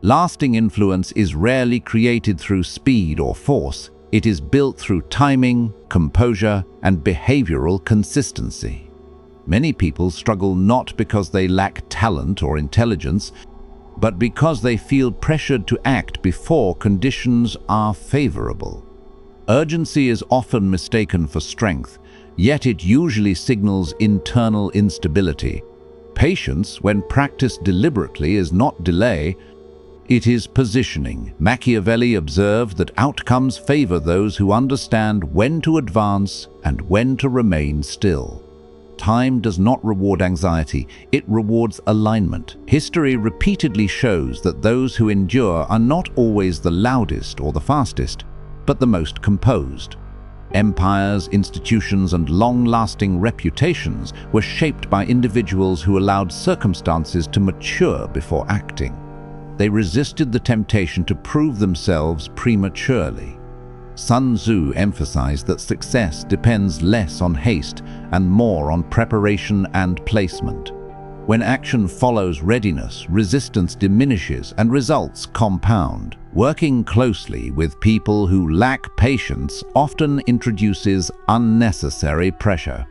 Lasting influence is rarely created through speed or force. It is built through timing, composure, and behavioral consistency. Many people struggle not because they lack talent or intelligence, but because they feel pressured to act before conditions are favorable. Urgency is often mistaken for strength, yet it usually signals internal instability. Patience, when practiced deliberately, is not delay, it is positioning. Machiavelli observed that outcomes favor those who understand when to advance and when to remain still. Time does not reward anxiety, it rewards alignment. History repeatedly shows that those who endure are not always the loudest or the fastest, but the most composed. Empires, institutions, and long-lasting reputations were shaped by individuals who allowed circumstances to mature before acting. They resisted the temptation to prove themselves prematurely. Sun Tzu emphasized that success depends less on haste and more on preparation and placement. When action follows readiness, resistance diminishes and results compound. Working closely with people who lack patience often introduces unnecessary pressure.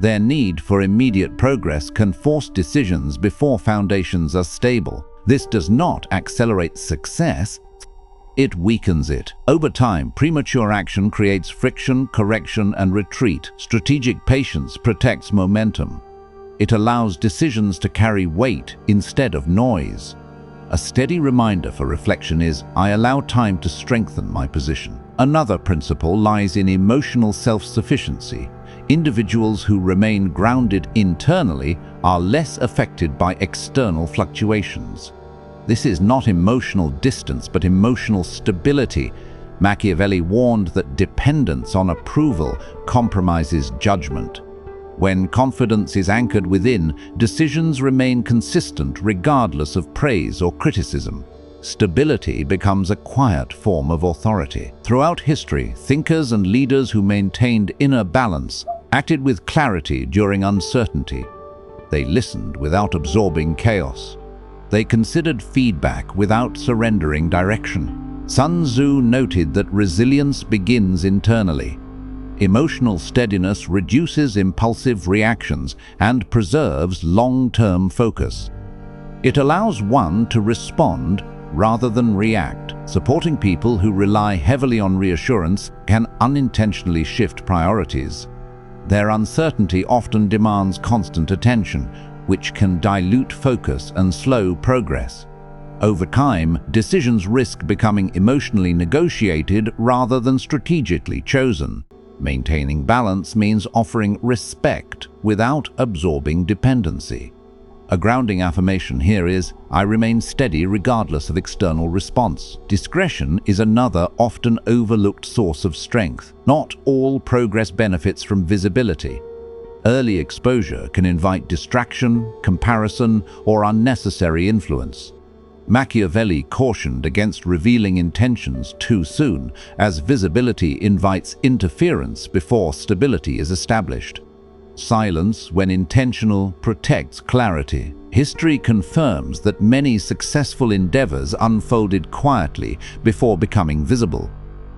Their need for immediate progress can force decisions before foundations are stable. This does not accelerate success, it weakens it. Over time, premature action creates friction, correction, and retreat. Strategic patience protects momentum. It allows decisions to carry weight instead of noise. A steady reminder for reflection is, I allow time to strengthen my position. Another principle lies in emotional self-sufficiency. Individuals who remain grounded internally are less affected by external fluctuations. This is not emotional distance, but emotional stability. Machiavelli warned that dependence on approval compromises judgment. When confidence is anchored within, decisions remain consistent regardless of praise or criticism. Stability becomes a quiet form of authority. Throughout history, thinkers and leaders who maintained inner balance acted with clarity during uncertainty. They listened without absorbing chaos. They considered feedback without surrendering direction. Sun Tzu noted that resilience begins internally. Emotional steadiness reduces impulsive reactions and preserves long-term focus. It allows one to respond rather than react. Supporting people who rely heavily on reassurance can unintentionally shift priorities. Their uncertainty often demands constant attention, which can dilute focus and slow progress. Over time, decisions risk becoming emotionally negotiated rather than strategically chosen. Maintaining balance means offering respect without absorbing dependency. A grounding affirmation here is, I remain steady regardless of external response. Discretion is another often overlooked source of strength. Not all progress benefits from visibility. Early exposure can invite distraction, comparison, or unnecessary influence. Machiavelli cautioned against revealing intentions too soon, as visibility invites interference before stability is established. Silence, when intentional, protects clarity. History confirms that many successful endeavors unfolded quietly before becoming visible.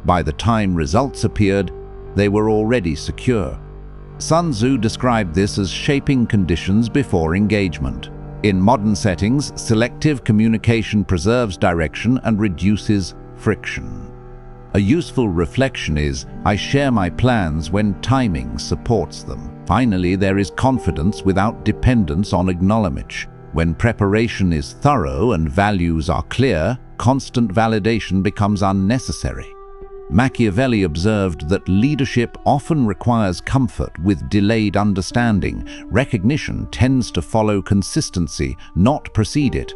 By the time results appeared, they were already secure. Sun Tzu described this as shaping conditions before engagement. In modern settings, selective communication preserves direction and reduces friction. A useful reflection is, I share my plans when timing supports them. Finally, there is confidence without dependence on acknowledgement. When preparation is thorough and values are clear, constant validation becomes unnecessary. Machiavelli observed that leadership often requires comfort with delayed understanding. Recognition tends to follow consistency, not precede it.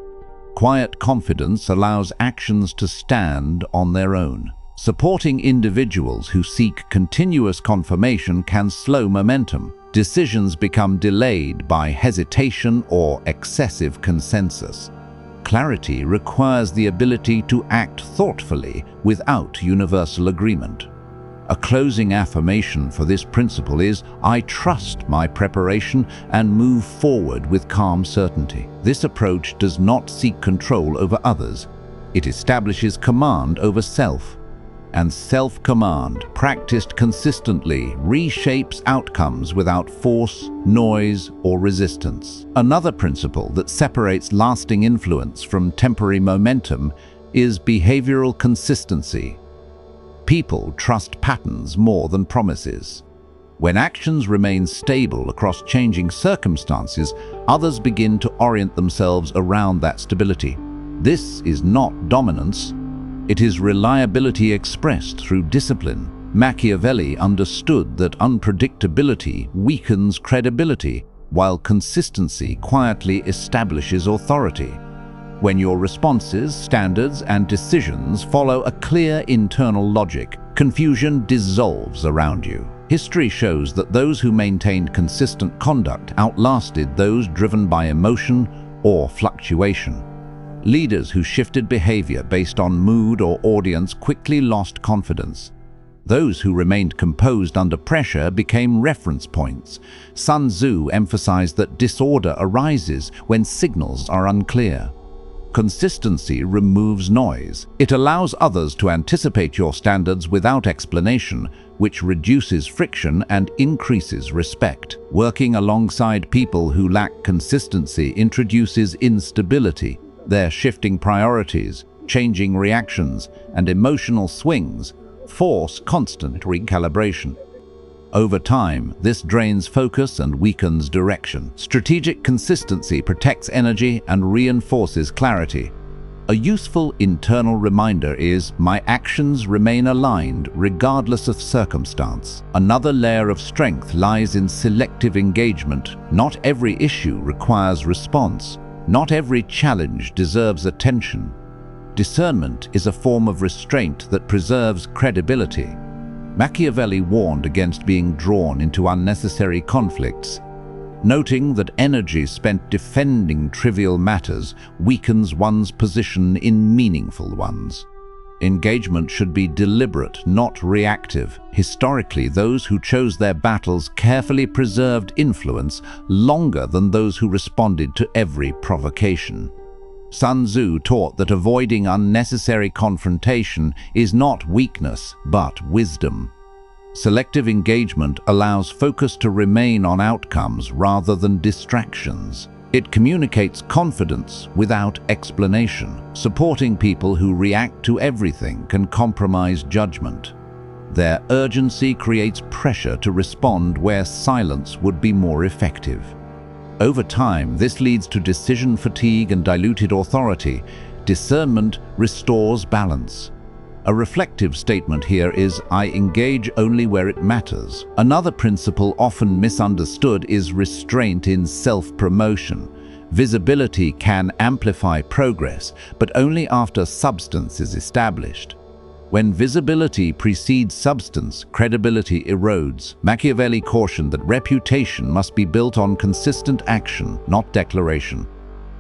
Quiet confidence allows actions to stand on their own. Supporting individuals who seek continuous confirmation can slow momentum. Decisions become delayed by hesitation or excessive consensus. Clarity requires the ability to act thoughtfully without universal agreement. A closing affirmation for this principle is, I trust my preparation and move forward with calm certainty. This approach does not seek control over others. It establishes command over self. And self-command, practiced consistently, reshapes outcomes without force, noise, or resistance. Another principle that separates lasting influence from temporary momentum is behavioral consistency. People trust patterns more than promises. When actions remain stable across changing circumstances, others begin to orient themselves around that stability. This is not dominance. It is reliability expressed through discipline. Machiavelli understood that unpredictability weakens credibility, while consistency quietly establishes authority. When your responses, standards, and decisions follow a clear internal logic, confusion dissolves around you. History shows that those who maintained consistent conduct outlasted those driven by emotion or fluctuation. Leaders who shifted behavior based on mood or audience quickly lost confidence. Those who remained composed under pressure became reference points. Sun Tzu emphasized that disorder arises when signals are unclear. Consistency removes noise. It allows others to anticipate your standards without explanation, which reduces friction and increases respect. Working alongside people who lack consistency introduces instability. Their shifting priorities, changing reactions, and emotional swings force constant recalibration. Over time, this drains focus and weakens direction. Strategic consistency protects energy and reinforces clarity. A useful internal reminder is, my actions remain aligned regardless of circumstance. Another layer of strength lies in selective engagement. Not every issue requires response. Not every challenge deserves attention. Discernment is a form of restraint that preserves credibility. Machiavelli warned against being drawn into unnecessary conflicts, noting that energy spent defending trivial matters weakens one's position in meaningful ones. Engagement should be deliberate, not reactive. Historically, those who chose their battles carefully preserved influence longer than those who responded to every provocation. Sun Tzu taught that avoiding unnecessary confrontation is not weakness, but wisdom. Selective engagement allows focus to remain on outcomes rather than distractions. It communicates confidence without explanation. Supporting people who react to everything can compromise judgment. Their urgency creates pressure to respond where silence would be more effective. Over time, this leads to decision fatigue and diluted authority. Discernment restores balance. A reflective statement here is, I engage only where it matters. Another principle often misunderstood is restraint in self-promotion. Visibility can amplify progress, but only after substance is established. When visibility precedes substance, credibility erodes. Machiavelli cautioned that reputation must be built on consistent action, not declaration.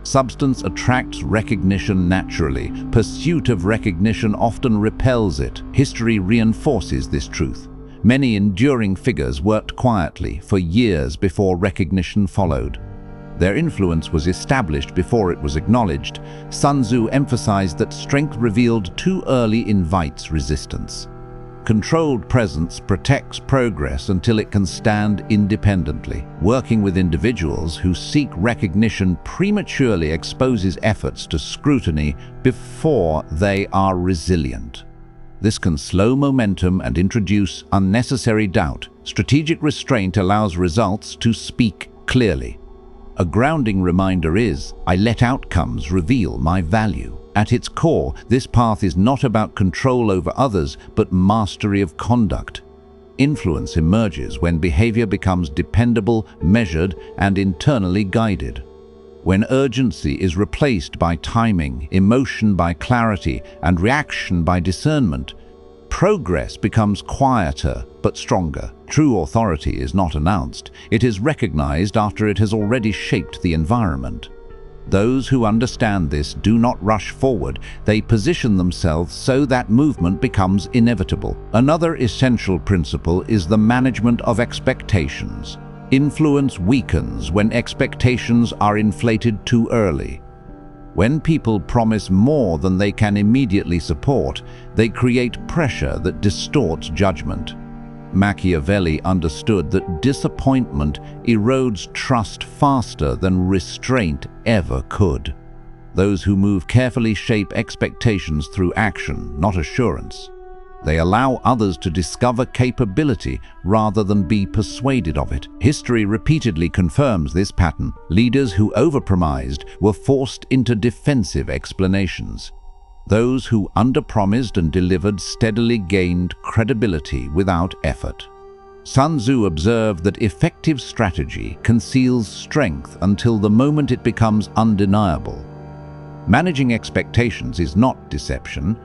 Substance attracts recognition naturally. Pursuit of recognition often repels it. History reinforces this truth. Many enduring figures worked quietly for years before recognition followed. Their influence was established before it was acknowledged. Sun Tzu emphasized that strength revealed too early invites resistance. Controlled presence protects progress until it can stand independently. Working with individuals who seek recognition prematurely exposes efforts to scrutiny before they are resilient. This can slow momentum and introduce unnecessary doubt. Strategic restraint allows results to speak clearly. A grounding reminder is, I let outcomes reveal my value. At its core, this path is not about control over others, but mastery of conduct. Influence emerges when behavior becomes dependable, measured, and internally guided. When urgency is replaced by timing, emotion by clarity, and reaction by discernment, progress becomes quieter but stronger. True authority is not announced. It is recognized after it has already shaped the environment. Those who understand this do not rush forward. They position themselves so that movement becomes inevitable. Another essential principle is the management of expectations. Influence weakens when expectations are inflated too early. When people promise more than they can immediately support, they create pressure that distorts judgment. Machiavelli understood that disappointment erodes trust faster than restraint ever could. Those who move carefully shape expectations through action, not assurance. They allow others to discover capability rather than be persuaded of it. History repeatedly confirms this pattern. Leaders who overpromised were forced into defensive explanations. Those who underpromised and delivered steadily gained credibility without effort. Sun Tzu observed that effective strategy conceals strength until the moment it becomes undeniable. Managing expectations is not deception.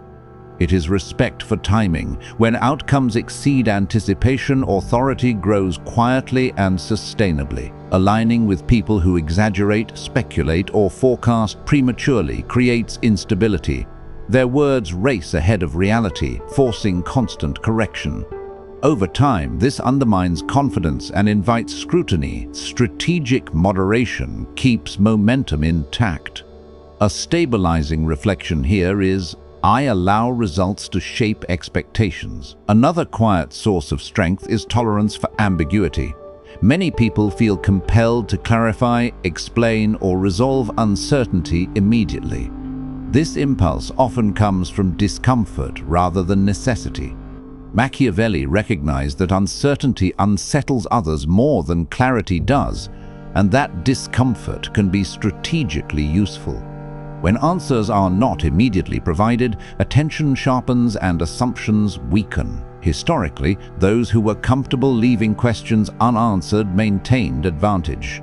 It is respect for timing. When outcomes exceed anticipation, authority grows quietly and sustainably. Aligning with people who exaggerate, speculate, or forecast prematurely creates instability. Their words race ahead of reality, forcing constant correction. Over time, this undermines confidence and invites scrutiny. Strategic moderation keeps momentum intact. A stabilizing reflection here is, I allow results to shape expectations. Another quiet source of strength is tolerance for ambiguity. Many people feel compelled to clarify, explain, or resolve uncertainty immediately. This impulse often comes from discomfort rather than necessity. Machiavelli recognized that uncertainty unsettles others more than clarity does, and that discomfort can be strategically useful. When answers are not immediately provided, attention sharpens and assumptions weaken. Historically, those who were comfortable leaving questions unanswered maintained advantage.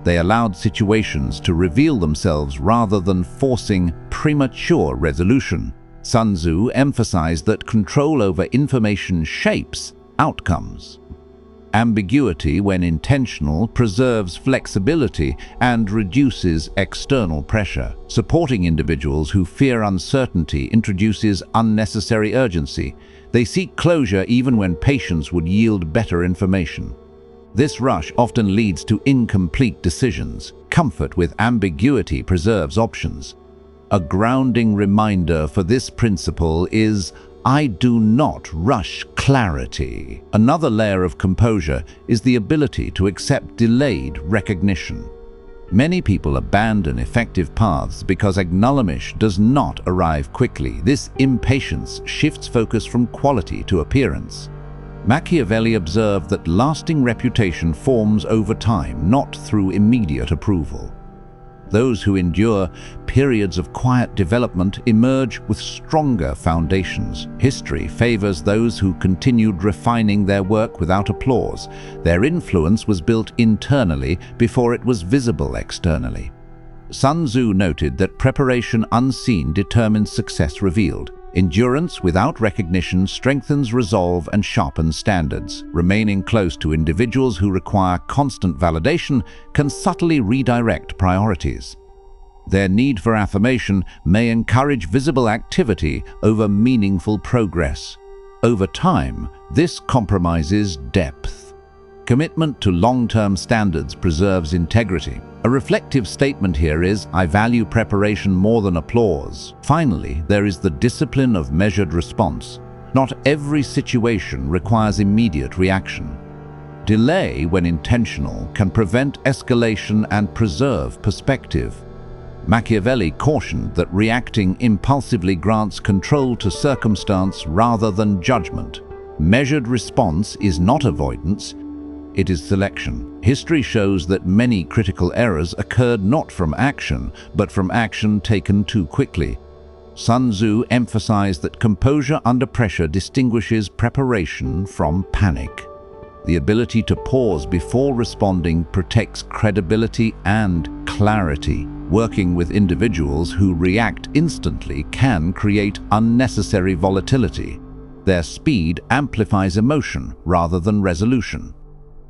They allowed situations to reveal themselves rather than forcing premature resolution. Sun Tzu emphasized that control over information shapes outcomes. Ambiguity, when intentional, preserves flexibility and reduces external pressure. Supporting individuals who fear uncertainty introduces unnecessary urgency. They seek closure even when patience would yield better information. This rush often leads to incomplete decisions. Comfort with ambiguity preserves options. A grounding reminder for this principle is, I do not rush clarity. Another layer of composure is the ability to accept delayed recognition. Many people abandon effective paths because acknowledgement does not arrive quickly. This impatience shifts focus from quality to appearance. Machiavelli observed that lasting reputation forms over time, not through immediate approval. Those who endure periods of quiet development emerge with stronger foundations. History favors those who continued refining their work without applause. Their influence was built internally before it was visible externally. Sun Tzu noted that preparation unseen determines success revealed. Endurance without recognition strengthens resolve and sharpens standards. Remaining close to individuals who require constant validation can subtly redirect priorities. Their need for affirmation may encourage visible activity over meaningful progress. Over time, this compromises depth. Commitment to long-term standards preserves integrity. A reflective statement here is, I value preparation more than applause. Finally, there is the discipline of measured response. Not every situation requires immediate reaction. Delay, when intentional, can prevent escalation and preserve perspective. Machiavelli cautioned that reacting impulsively grants control to circumstance rather than judgment. Measured response is not avoidance, it is selection. History shows that many critical errors occurred not from action, but from action taken too quickly. Sun Tzu emphasized that composure under pressure distinguishes preparation from panic. The ability to pause before responding protects credibility and clarity. Working with individuals who react instantly can create unnecessary volatility. Their speed amplifies emotion rather than resolution.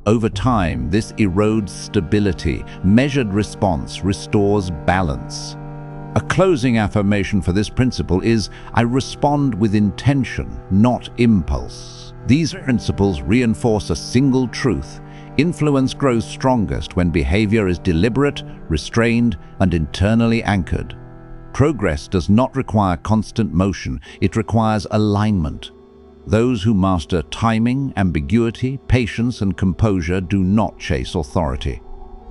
Over time, this erodes stability. Measured response restores balance. A closing affirmation for this principle is, I respond with intention, not impulse. These principles reinforce a single truth. Influence grows strongest when behavior is deliberate, restrained, and internally anchored. Progress does not require constant motion, it requires alignment. Those who master timing, ambiguity, patience, and composure do not chase authority.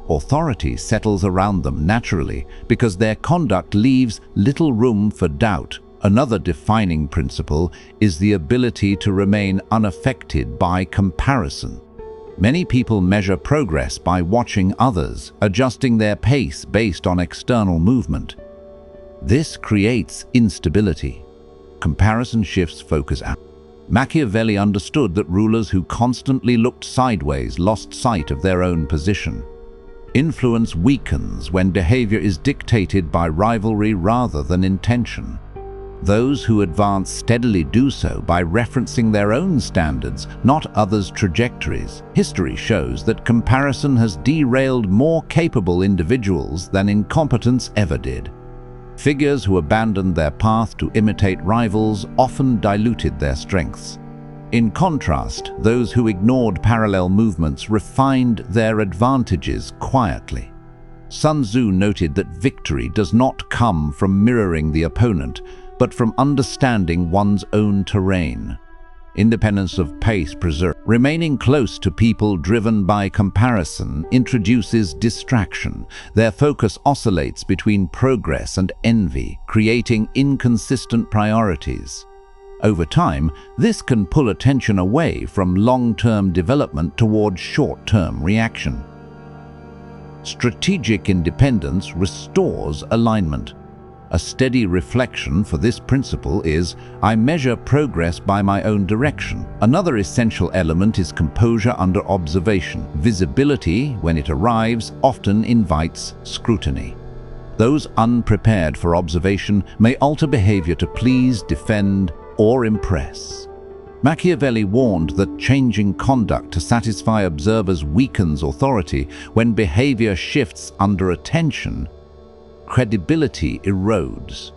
Authority settles around them naturally because their conduct leaves little room for doubt. Another defining principle is the ability to remain unaffected by comparison. Many people measure progress by watching others, adjusting their pace based on external movement. This creates instability. Comparison shifts focus out. Machiavelli understood that rulers who constantly looked sideways lost sight of their own position. Influence weakens when behavior is dictated by rivalry rather than intention. Those who advance steadily do so by referencing their own standards, not others' trajectories. History shows that comparison has derailed more capable individuals than incompetence ever did. Figures who abandoned their path to imitate rivals often diluted their strengths. In contrast, those who ignored parallel movements refined their advantages quietly. Sun Tzu noted that victory does not come from mirroring the opponent, but from understanding one's own terrain. Independence of pace preserves. Remaining close to people driven by comparison introduces distraction. Their focus oscillates between progress and envy, creating inconsistent priorities. Over time, this can pull attention away from long-term development towards short-term reaction. Strategic independence restores alignment. A steady reflection for this principle is, I measure progress by my own direction. Another essential element is composure under observation. Visibility, when it arrives, often invites scrutiny. Those unprepared for observation may alter behavior to please, defend, or impress. Machiavelli warned that changing conduct to satisfy observers weakens authority. When behavior shifts under attention, credibility erodes.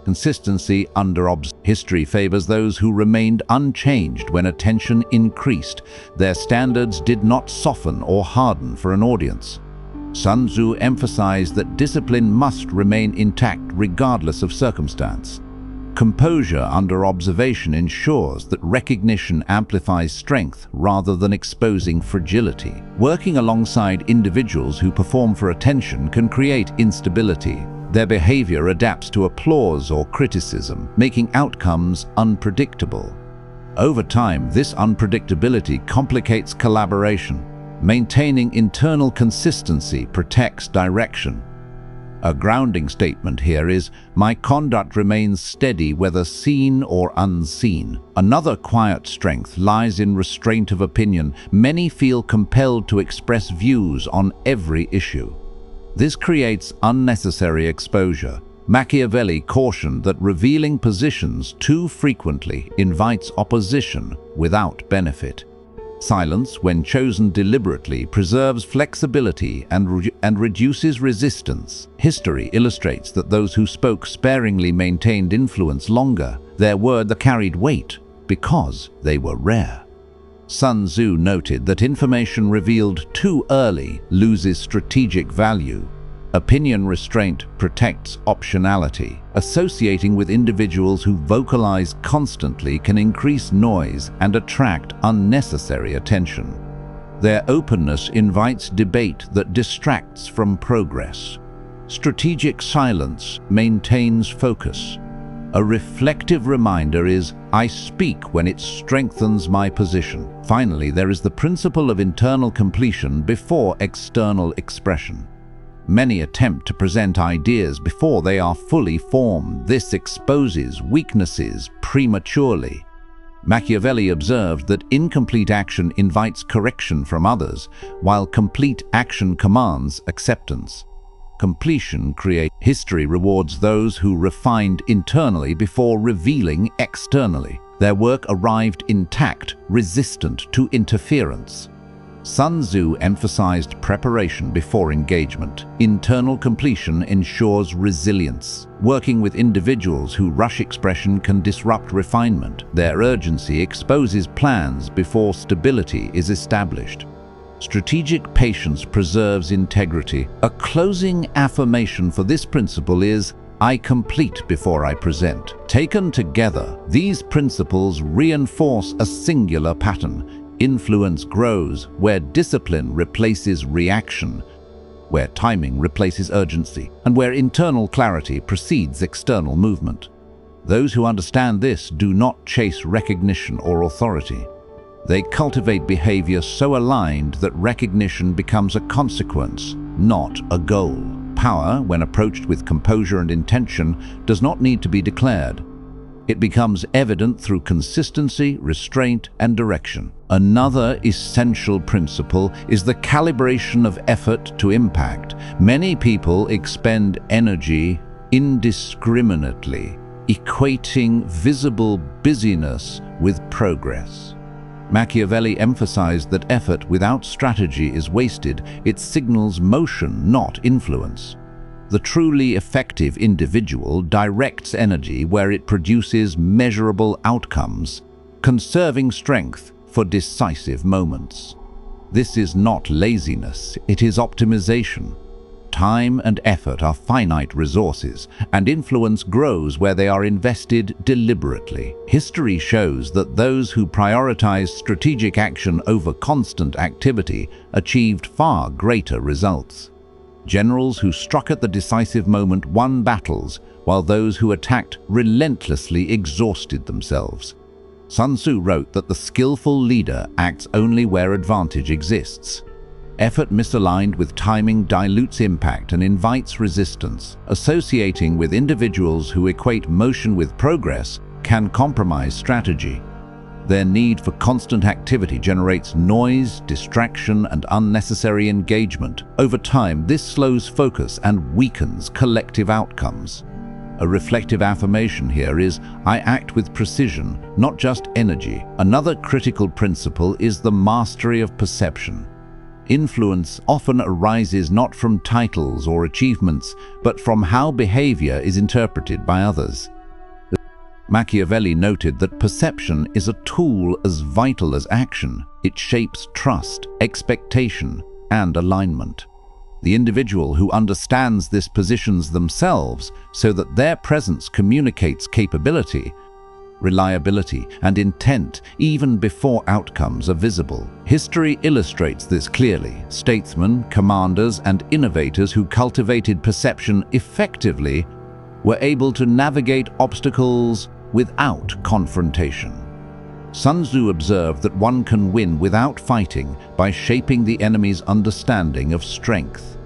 Consistency under history favors those who remained unchanged when attention increased. Their standards did not soften or harden for an audience. Sun Tzu emphasized that discipline must remain intact regardless of circumstance. Composure under observation ensures that recognition amplifies strength rather than exposing fragility. Working alongside individuals who perform for attention can create instability. Their behavior adapts to applause or criticism, making outcomes unpredictable. Over time, this unpredictability complicates collaboration. Maintaining internal consistency protects direction. A grounding statement here is, my conduct remains steady whether seen or unseen. Another quiet strength lies in restraint of opinion. Many feel compelled to express views on every issue. This creates unnecessary exposure. Machiavelli cautioned that revealing positions too frequently invites opposition without benefit. Silence, when chosen deliberately, preserves flexibility and reduces resistance. History illustrates that those who spoke sparingly maintained influence longer. Their word carried weight because they were rare. Sun Tzu noted that information revealed too early loses strategic value. Opinion restraint protects optionality. Associating with individuals who vocalize constantly can increase noise and attract unnecessary attention. Their openness invites debate that distracts from progress. Strategic silence maintains focus. A reflective reminder is, I speak when it strengthens my position. Finally, there is the principle of internal completion before external expression. Many attempt to present ideas before they are fully formed. This exposes weaknesses prematurely. Machiavelli observed that incomplete action invites correction from others, while complete action commands acceptance. Completion creates. History rewards those who refined internally before revealing externally. Their work arrived intact, resistant to interference. Sun Tzu emphasized preparation before engagement. Internal completion ensures resilience. Working with individuals who rush expression can disrupt refinement. Their urgency exposes plans before stability is established. Strategic patience preserves integrity. A closing affirmation for this principle is, I complete before I present. Taken together, these principles reinforce a singular pattern. Influence grows where discipline replaces reaction, where timing replaces urgency, and where internal clarity precedes external movement. Those who understand this do not chase recognition or authority. They cultivate behavior so aligned that recognition becomes a consequence, not a goal. Power, when approached with composure and intention, does not need to be declared. It becomes evident through consistency, restraint, and direction. Another essential principle is the calibration of effort to impact. Many people expend energy indiscriminately, equating visible busyness with progress. Machiavelli emphasized that effort without strategy is wasted. It signals motion, not influence. The truly effective individual directs energy where it produces measurable outcomes, conserving strength for decisive moments. This is not laziness, it is optimization. Time and effort are finite resources, and influence grows where they are invested deliberately. History shows that those who prioritize strategic action over constant activity achieved far greater results. Generals who struck at the decisive moment won battles, while those who attacked relentlessly exhausted themselves. Sun Tzu wrote that the skillful leader acts only where advantage exists. Effort misaligned with timing dilutes impact and invites resistance. Associating with individuals who equate motion with progress can compromise strategy. Their need for constant activity generates noise, distraction, and unnecessary engagement. Over time, this slows focus and weakens collective outcomes. A reflective affirmation here is, I act with precision, not just energy. Another critical principle is the mastery of perception. Influence often arises not from titles or achievements, but from how behavior is interpreted by others. Machiavelli noted that perception is a tool as vital as action. It shapes trust, expectation, and alignment. The individual who understands this positions themselves so that their presence communicates capability, reliability, and intent even before outcomes are visible. History illustrates this clearly. Statesmen, commanders, and innovators who cultivated perception effectively were able to navigate obstacles without confrontation. Sun Tzu observed that one can win without fighting by shaping the enemy's understanding of strength.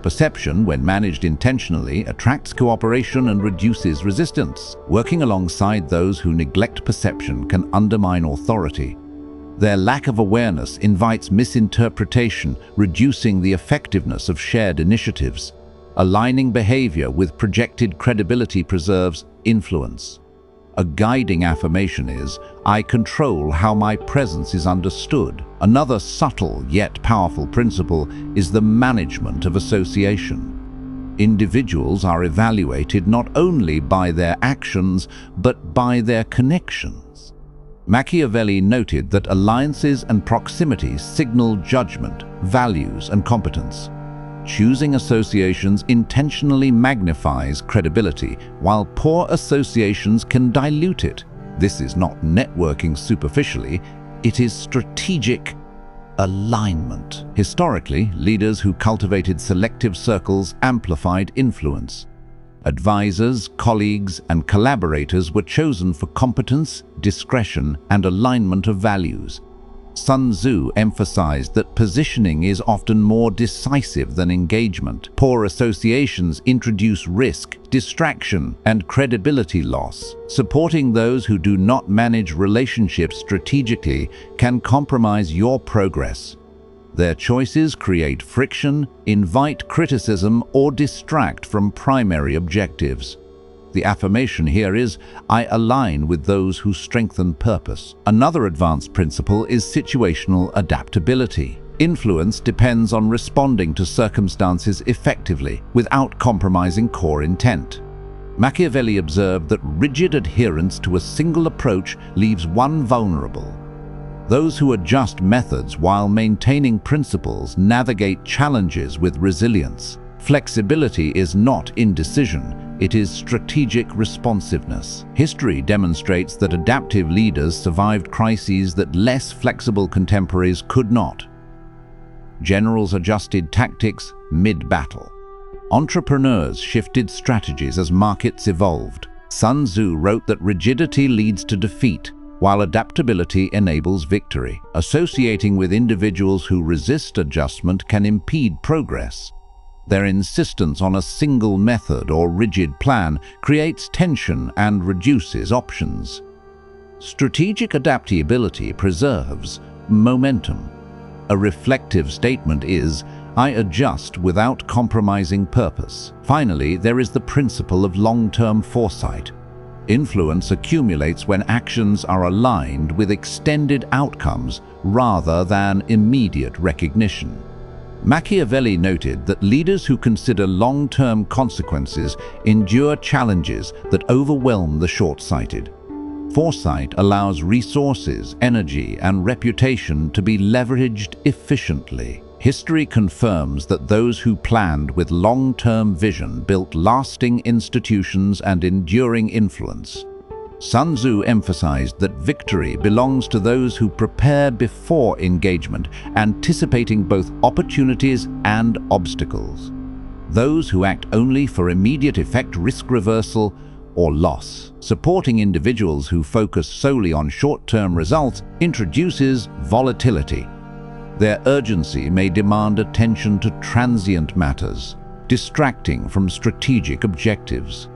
Perception, when managed intentionally, attracts cooperation and reduces resistance. Working alongside those who neglect perception can undermine authority. Their lack of awareness invites misinterpretation, reducing the effectiveness of shared initiatives. Aligning behavior with projected credibility preserves influence. A guiding affirmation is, I control how my presence is understood. Another subtle yet powerful principle is the management of association. Individuals are evaluated not only by their actions, but by their connections. Machiavelli noted that alliances and proximities signal judgment, values, and competence. Choosing associations intentionally magnifies credibility, while poor associations can dilute it. This is not networking superficially, it is strategic alignment. Historically, leaders who cultivated selective circles amplified influence. Advisors, colleagues, and collaborators were chosen for competence, discretion, and alignment of values. Sun Tzu emphasized that positioning is often more decisive than engagement. Poor associations introduce risk, distraction, and credibility loss. Supporting those who do not manage relationships strategically can compromise your progress. Their choices create friction, invite criticism, or distract from primary objectives. The affirmation here is, I align with those who strengthen purpose. Another advanced principle is situational adaptability. Influence depends on responding to circumstances effectively, without compromising core intent. Machiavelli observed that rigid adherence to a single approach leaves one vulnerable. Those who adjust methods while maintaining principles navigate challenges with resilience. Flexibility is not indecision, it is strategic responsiveness. History demonstrates that adaptive leaders survived crises that less flexible contemporaries could not. Generals adjusted tactics mid-battle. Entrepreneurs shifted strategies as markets evolved. Sun Tzu wrote that rigidity leads to defeat, while adaptability enables victory. Associating with individuals who resist adjustment can impede progress. Their insistence on a single method or rigid plan creates tension and reduces options. Strategic adaptability preserves momentum. A reflective statement is, I adjust without compromising purpose. Finally, there is the principle of long-term foresight. Influence accumulates when actions are aligned with extended outcomes rather than immediate recognition. Machiavelli noted that leaders who consider long-term consequences endure challenges that overwhelm the short-sighted. Foresight allows resources, energy, and reputation to be leveraged efficiently. History confirms that those who planned with long-term vision built lasting institutions and enduring influence. Sun Tzu emphasized that victory belongs to those who prepare before engagement, anticipating both opportunities and obstacles. Those who act only for immediate effect risk reversal or loss. Supporting individuals who focus solely on short-term results introduces volatility. Their urgency may demand attention to transient matters, distracting from strategic objectives.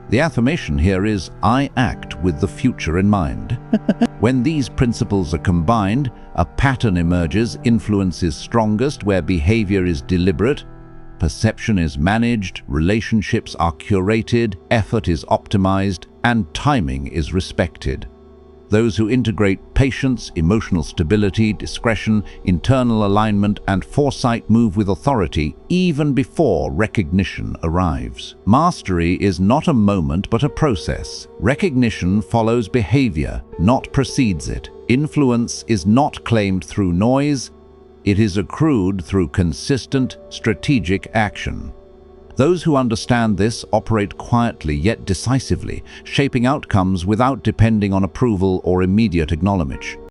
The affirmation here is, I act with the future in mind. When these principles are combined, a pattern emerges. Influence is strongest where behavior is deliberate, perception is managed, relationships are curated, effort is optimized, and timing is respected. Those who integrate patience, emotional stability, discretion, internal alignment, and foresight move with authority even before recognition arrives. Mastery is not a moment but a process. Recognition follows behavior, not precedes it. Influence is not claimed through noise, it is accrued through consistent, strategic action. Those who understand this operate quietly yet decisively, shaping outcomes without depending on approval or immediate acknowledgement.